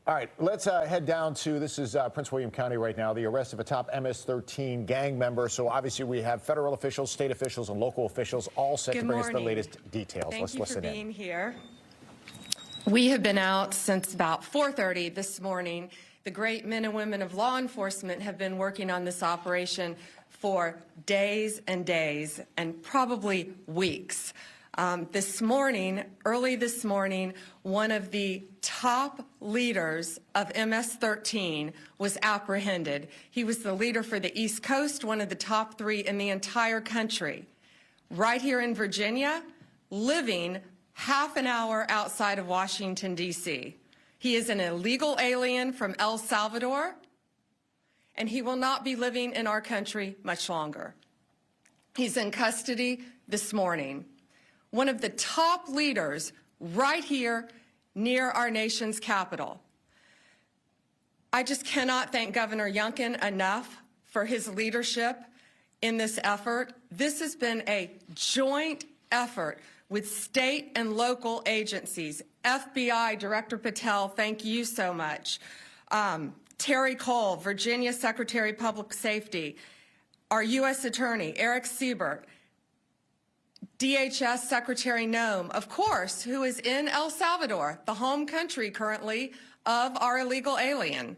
All right, let's head down to, this is Prince William County right now, the arrest of a top MS-13 gang member. So obviously we have federal officials, state officials, and local officials all set to bring us the latest details. Let's listen in. Thank you for being here. We have been out since about 4:30 this morning. The great men and women of law enforcement have been working on this operation for days and days and probably weeks. Early this morning, one of the top leaders of MS-13 was apprehended. He was the leader for the East Coast, one of the top 3 in the entire country. Right here in Virginia, living half an hour outside of Washington, D.C. He is an illegal alien from El Salvador, and he will not be living in our country much longer. He's in custody this morning. One of the top leaders right here near our nation's capital. I just cannot thank Governor Youngkin enough for his leadership in this effort. This has been a joint effort with state and local agencies. FBI Director Patel, thank you so much. Terry Cole, Virginia Secretary of Public Safety, our U.S. Attorney, Eric Siebert, DHS Secretary Noem, of course, who is in El Salvador, the home country currently of our illegal alien.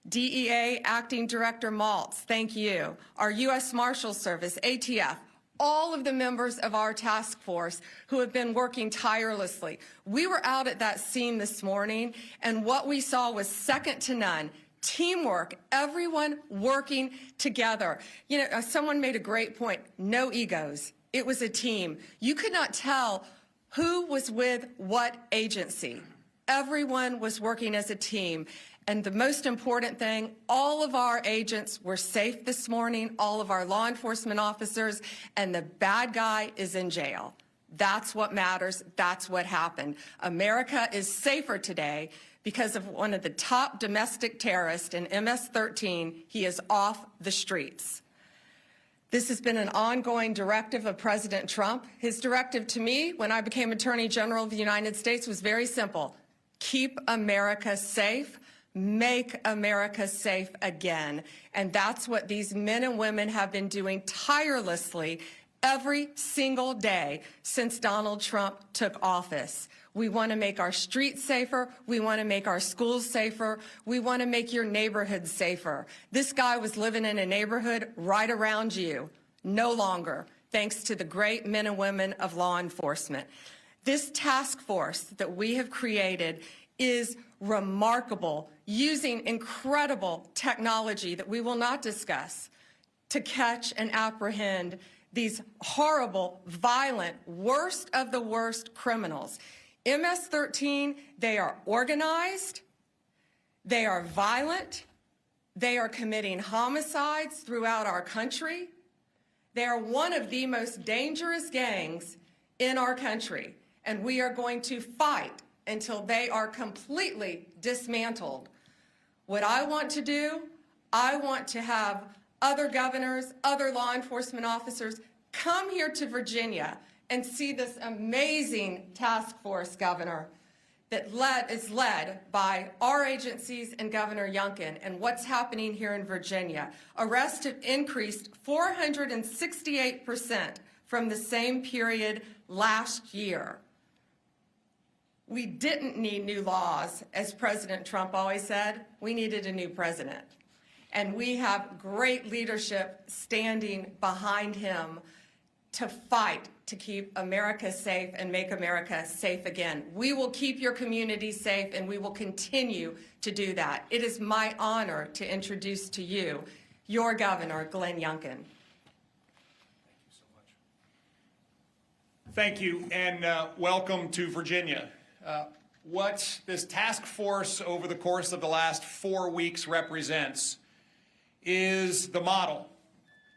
DEA Acting Director Maltz, thank you. Our U.S. Marshals Service, ATF, all of the members of our task force who have been working tirelessly. We were out at that scene this morning, and what we saw was second to none. Teamwork, everyone working together. You know, someone made a great point, no egos. It was a team. You could not tell who was with what agency. Everyone was working as a team. And the most important thing, all of our agents were safe this morning, all of our law enforcement officers, and the bad guy is in jail. That's what matters. That's what happened. America is safer today because of one of the top domestic terrorists in MS-13. He is off the streets. This has been an ongoing directive of President Trump. His directive to me when I became Attorney General of the United States was very simple. Keep America safe. Make America safe again. And that's what these men and women have been doing tirelessly every single day since Donald Trump took office. We want to make our streets safer. We want to make our schools safer. We want to make your neighborhood safer. This guy was living in a neighborhood right around you. No longer, thanks to the great men and women of law enforcement. This task force that we have created is remarkable, using incredible technology that we will not discuss to catch and apprehend these horrible, violent, worst of the worst criminals. MS-13, they are organized, they are violent, they are committing homicides throughout our country. They are one of the most dangerous gangs in our country, and we are going to fight until they are completely dismantled. What I want to do, I want to have other governors, other law enforcement officers come here to Virginia and see this amazing task force, Governor, that is led by our agencies and Governor Youngkin, and what's happening here in Virginia. Arrests have increased 468% from the same period last year. We didn't need new laws, as President Trump always said. We needed a new president. And we have great leadership standing behind him to fight to keep America safe and make America safe again. We will keep your community safe, and we will continue to do that. It is my honor to introduce to you your Governor, Glenn Youngkin. Thank you, and welcome to Virginia. What this task force over the course of the last 4 weeks represents is the model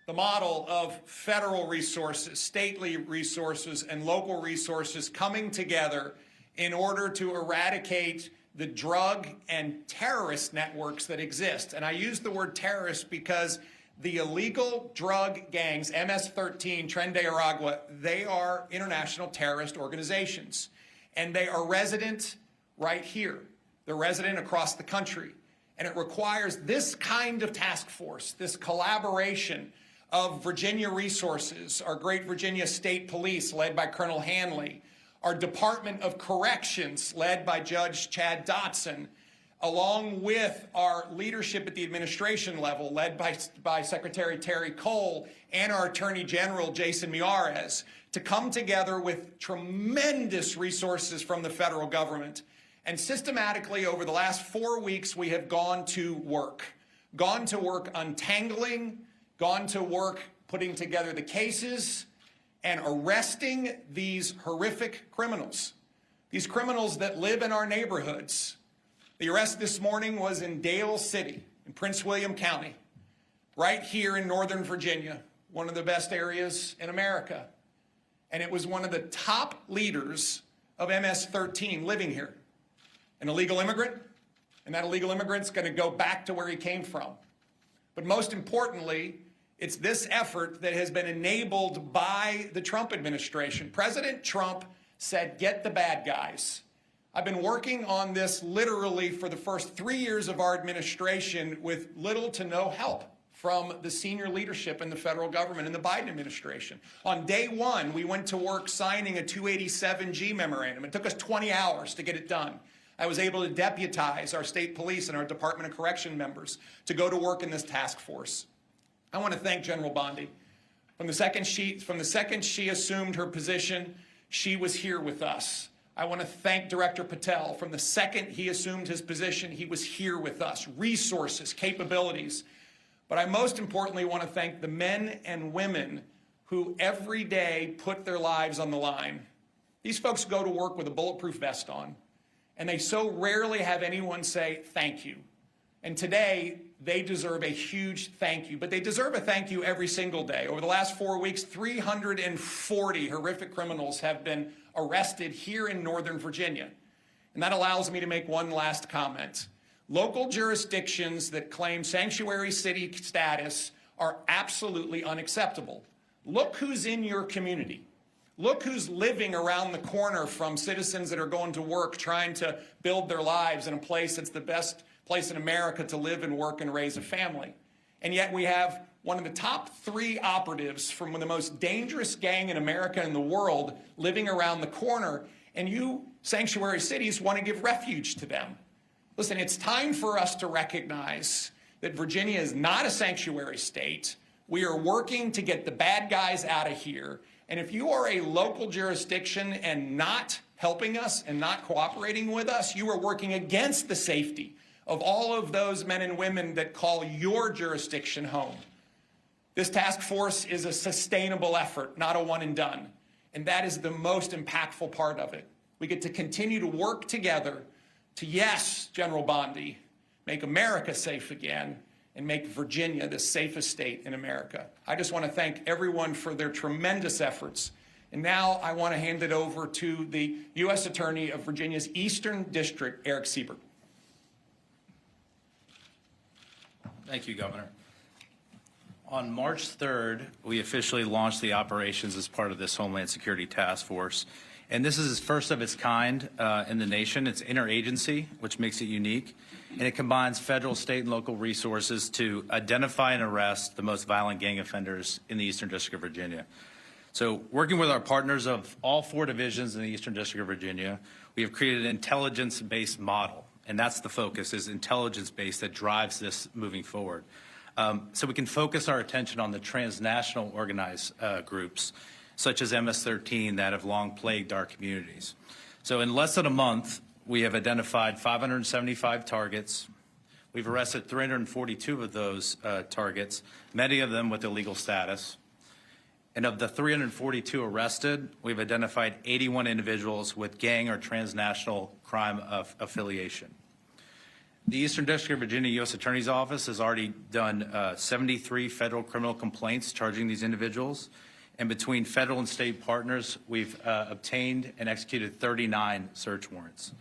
of federal resources, stately resources, and local resources coming together in order to eradicate the drug and terrorist networks that exist. And I use the word terrorist because the illegal drug gangs, MS-13, Tren de Aragua, they are international terrorist organizations. And they are resident right here. They're resident across the country. And it requires this kind of task force, this collaboration of Virginia resources, our great Virginia State Police led by Colonel Hanley, our Department of Corrections led by Judge Chad Dotson, along with our leadership at the administration level led by Secretary Terry Cole and our Attorney General Jason Miyares, to come together with tremendous resources from the federal government. And systematically over the last 4 weeks, we have gone to work untangling, gone to work putting together the cases and arresting these horrific criminals, these criminals that live in our neighborhoods. The arrest this morning was in Dale City in Prince William County, right here in Northern Virginia, one of the best areas in America. And it was one of the top leaders of MS-13 living here, an illegal immigrant, and that illegal immigrant's going to go back to where he came from. But most importantly, it's this effort that has been enabled by the Trump administration. President Trump said, "Get the bad guys." I've been working on this literally for the first 3 years of our administration with little to no help from the senior leadership in the federal government and the Biden administration. On day one, we went to work signing a 287G memorandum. It took us 20 hours to get it done. I was able to deputize our state police and our Department of Correction members to go to work in this task force. I want to thank General Bondi. From the second she assumed her position, she was here with us. I want to thank Director Patel. From the second he assumed his position, he was here with us. Resources, capabilities. But I most importantly want to thank the men and women who every day put their lives on the line. These folks go to work with a bulletproof vest on, and they so rarely have anyone say thank you. And today, they deserve a huge thank you, but they deserve a thank you every single day. Over the last 4 weeks, 340 horrific criminals have been arrested here in Northern Virginia. And that allows me to make one last comment. Local jurisdictions that claim sanctuary city status are absolutely unacceptable. Look who's in your community. Look who's living around the corner from citizens that are going to work, trying to build their lives in a place that's the best place in America to live and work and raise a family. And yet we have one of the top 3 operatives from the most dangerous gang in America and the world living around the corner, and you sanctuary cities want to give refuge to them. Listen, it's time for us to recognize that Virginia is not a sanctuary state. We are working to get the bad guys out of here. And if you are a local jurisdiction and not helping us and not cooperating with us, you are working against the safety of all of those men and women that call your jurisdiction home. This task force is a sustainable effort, not a one and done. And that is the most impactful part of it. We get to continue to work together to, yes, General Bondi, make America safe again and make Virginia the safest state in America. I just want to thank everyone for their tremendous efforts. And now I want to hand it over to the U.S. Attorney of Virginia's Eastern District, Eric Siebert. Thank you, Governor. On March 3rd, we officially launched the operations as part of this Homeland Security Task Force. And this is first of its kind in the nation. It's interagency, which makes it unique. And it combines federal, state, and local resources to identify and arrest the most violent gang offenders in the Eastern District of Virginia. So working with our partners of all 4 divisions in the Eastern District of Virginia, we have created an intelligence-based model. And that's the focus, is intelligence-based, that drives this moving forward. So we can focus our attention on the transnational organized groups, such as MS-13, that have long plagued our communities. So in less than a month, we have identified 575 targets. We've arrested 342 of those targets, many of them with illegal status. And of the 342 arrested, we've identified 81 individuals with gang or transnational crime affiliation. The Eastern District of Virginia U.S. Attorney's Office has already done 73 federal criminal complaints charging these individuals. And between federal and state partners, we've obtained and executed 39 search warrants.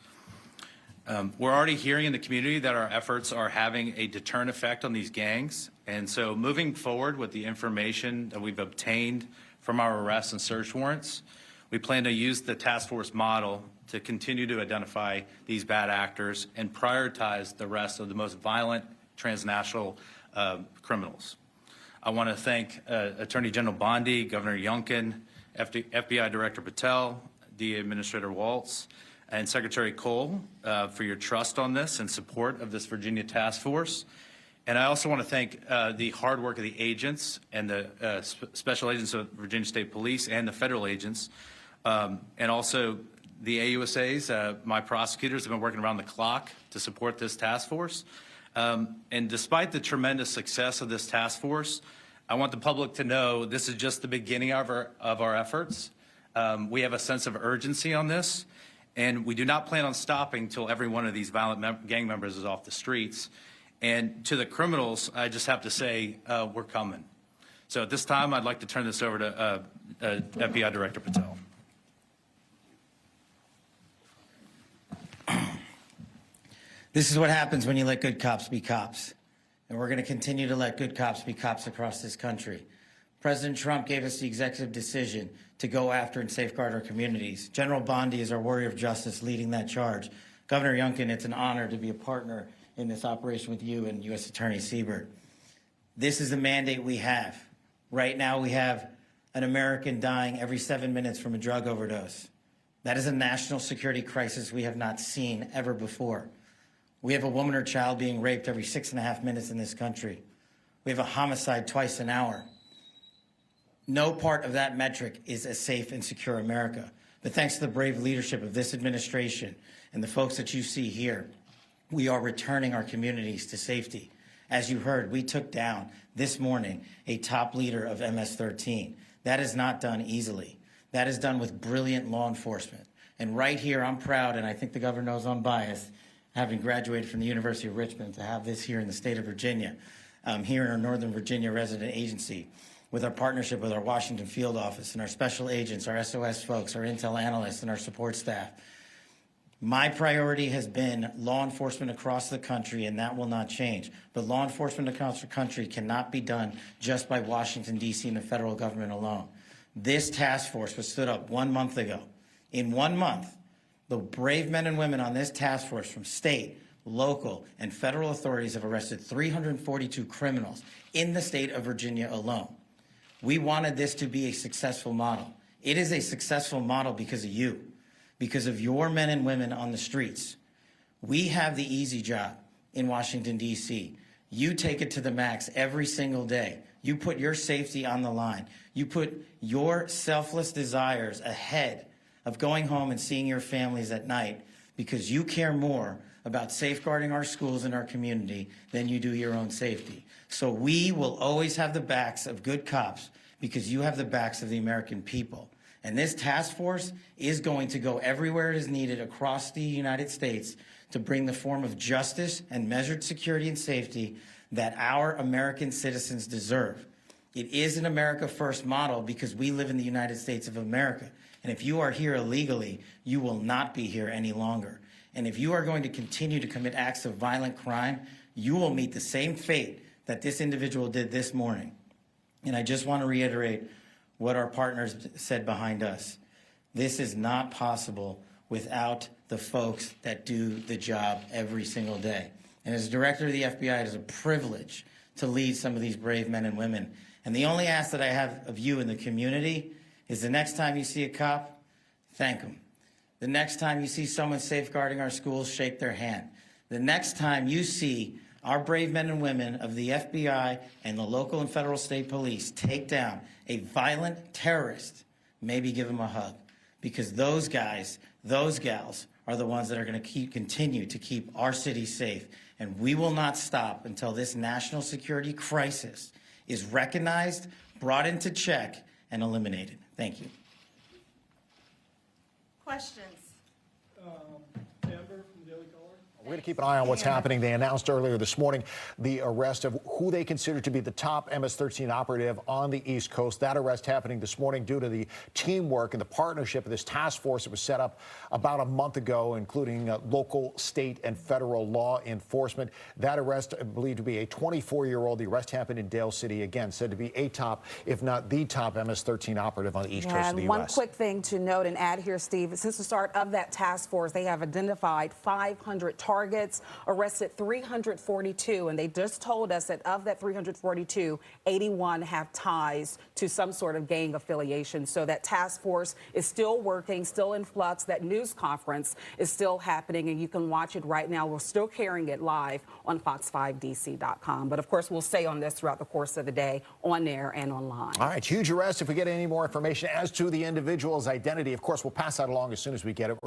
We're already hearing in the community that our efforts are having a deterrent effect on these gangs. And so moving forward with the information that we've obtained from our arrests and search warrants, we plan to use the task force model to continue to identify these bad actors and prioritize the rest of the most violent transnational criminals. I want to thank Attorney General Bondi, Governor Youngkin, FBI Director Patel, DA Administrator Waltz, and Secretary Cole for your trust on this and support of this Virginia task force. And I also want to thank the hard work of the agents and the special agents of Virginia State Police and the federal agents, and also the AUSAs. My prosecutors have been working around the clock to support this task force. And despite the tremendous success of this task force, I want the public to know this is just the beginning of our efforts. We have a sense of urgency on this, and we do not plan on stopping until every one of these violent gang members is off the streets. And to the criminals, I just have to say, we're coming. So at this time, I'd like to turn this over to FBI Director Patel. This is what happens when you let good cops be cops. And we're going to continue to let good cops be cops across this country. President Trump gave us the executive decision to go after and safeguard our communities. General Bondi is our warrior of justice leading that charge. Governor Youngkin, it's an honor to be a partner in this operation with you and U.S. Attorney Siebert. This is the mandate we have. Right now we have an American dying every 7 minutes from a drug overdose. That is a national security crisis we have not seen ever before. We have a woman or child being raped every 6.5 minutes in this country. We have a homicide twice an hour. No part of that metric is a safe and secure America. But thanks to the brave leadership of this administration and the folks that you see here, we are returning our communities to safety. As you heard, we took down this morning a top leader of MS-13. That is not done easily. That is done with brilliant law enforcement. And right here, I'm proud, and I think the governor knows I'm biased, having graduated from the University of Richmond, to have this here in the state of Virginia, here in our Northern Virginia resident agency, with our partnership with our Washington field office and our special agents, our SOS folks, our intel analysts, and our support staff. My priority has been law enforcement across the country, and that will not change. But law enforcement across the country cannot be done just by Washington, D.C. and the federal government alone. This task force was stood up 1 month ago. In 1 month, the brave men and women on this task force from state, local, and federal authorities have arrested 342 criminals in the state of Virginia alone. We wanted this to be a successful model. It is a successful model because of you, because of your men and women on the streets. We have the easy job in Washington, D.C. You take it to the max every single day. You put your safety on the line. You put your selfless desires ahead of going home and seeing your families at night because you care more about safeguarding our schools and our community than you do your own safety. So we will always have the backs of good cops because you have the backs of the American people. And this task force is going to go everywhere it is needed across the United States to bring the form of justice and measured security and safety that our American citizens deserve. It is an America First model because we live in the United States of America. And if you are here illegally, you will not be here any longer. And if you are going to continue to commit acts of violent crime, you will meet the same fate that this individual did this morning. And I just want to reiterate what our partners said behind us. This is not possible without the folks that do the job every single day. And as director of the FBI, it is a privilege to lead some of these brave men and women. And the only ask that I have of you in the community is the next time you see a cop, thank them. The next time you see someone safeguarding our schools, shake their hand. The next time you see our brave men and women of the FBI and the local and federal state police take down a violent terrorist, maybe give them a hug. Because those guys, those gals are the ones that are going to continue to keep our city safe. And we will not stop until this national security crisis is recognized, brought into check, and eliminated. Thank you. Questions? Amber from the Daily Caller. We're going to keep an eye on what's happening. They announced earlier this morning the arrest of who they consider to be the top MS-13 operative on the East Coast. That arrest happening this morning due to the teamwork and the partnership of this task force that was set up about a month ago, including local, state, and federal law enforcement. That arrest, believed to be a 24-year-old. The arrest happened in Dale City, again, said to be a top, if not the top MS-13 operative on the East Coast of the U.S. One quick thing to note and add here, Steve, since the start of that task force, they have identified 500 targets, arrested 342, and they just told us that of that 342, 81 have ties to some sort of gang affiliation. So that task force is still working, still in flux. That news conference is still happening, and you can watch it right now. We're still carrying it live on fox5dc.com. But of course, we'll stay on this throughout the course of the day, on air and online. All right, huge arrest. If we get any more information as to the individual's identity, of course, we'll pass that along as soon as we get it.